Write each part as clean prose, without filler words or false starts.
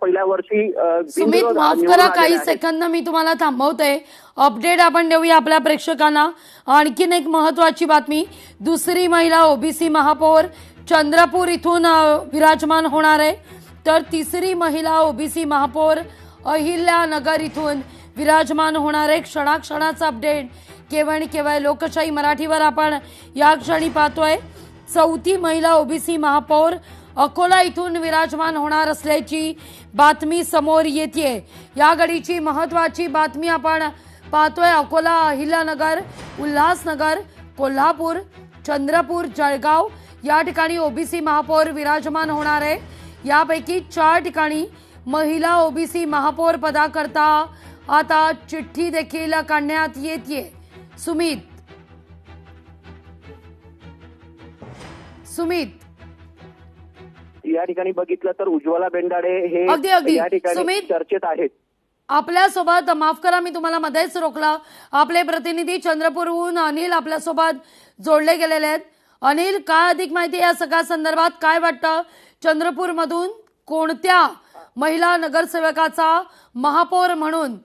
पहिल्या वर्षी सुमित माफ करा काही सेकंद मी तुम्हाला थांबवते. अपडेट आपण देऊया आपल्या प्रेक्षकांना. आणखीन एक महत्वाची बातमी, दुसरी महिला ओबीसी महापौर चंद्रपूर इथून विराजमान होणार आहे, तर तिसरी महिला ओबीसी महापौर अहिल्यानगर इथून विराजमान होणार आहे. क्षणाक्षणाचा अपडेट केवळ आणि केवळ लोकशाही मराठीवर आपण या क्षणी पाहतोय. चौथी महिला ओबीसी महापौर अकोला इथून विराजमान होणार असल्याची बातमी समोर येते. या घडीची महत्वाची बातमी आपण पाहतोय. अकोला, अहिल्यानगर, उल्हासनगर, कोल्हापूर, चंद्रपूर, जळगाव या ठिकाणी ओबीसी महापौर विराजमान होणार आहे. यापैकी 4 ठिकाणी महिला ओबीसी महापौर पदाकरता आता चिठ्ठी देखील काढण्यात येते. सुमित या ठिकाणी बघितलं तर उज्ज्वला बेंडाडे हे अगदी या ठिकाणी सुमित चर्चेत आहेत. आपल्यासोबत, माफ करा मी तुम्हाला मध्येच रोखला, आपले प्रतिनिधी चंद्रपूरहून अनिल आपल्यासोबत जोडले गेलेले आहेत. अनिल, काय अधिक माहिती या सगळ्या संदर्भात? काय वाटतं, चंद्रपूर मधून कोणत्या महिला नगरसेवकाचा महापौर म्हणून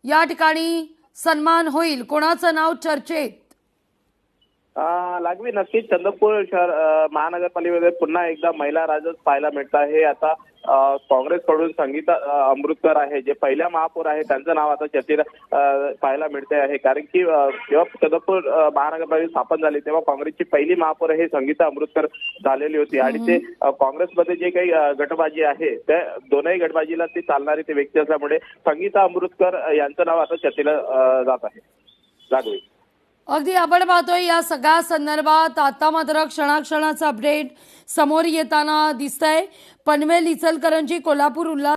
या ठिकाणी सन्मान होईल? कोणाचं नाव चर्चेत? लागवी नक्कीच चंद्रपूर शहर महानगरपालिकेमध्ये पुन्हा एकदा महिला राजच पाहायला मिळत आहे. आता काँग्रेसकडून संगीता अमृतकर आहे, जे पहिल्या महापौर आहे, त्यांचं नाव आता चर्चेत पाहायला मिळते आहे. कारण की जेव्हा चंद्रपूर महानगरपालिका स्थापन झाली तेव्हा काँग्रेसची पहिली महापौर हे संगीता अमृतकर झालेली होती आणि ते काँग्रेसमध्ये जे काही गटबाजी आहे त्या दोनही गटबाजीला ते चालणारी ते व्यक्ती असल्यामुळे संगीता अमृतकर यांचं नाव आता चर्चेला जात आहे. लागवी अगदी आपण पाहतोय या सगळ्या संदर्भात आता मात्र क्षणाक्षणाचं अपडेट समोर येताना दिसतंय. पनवेल, इचलकरंजी, कोल्हापूर, उल्हास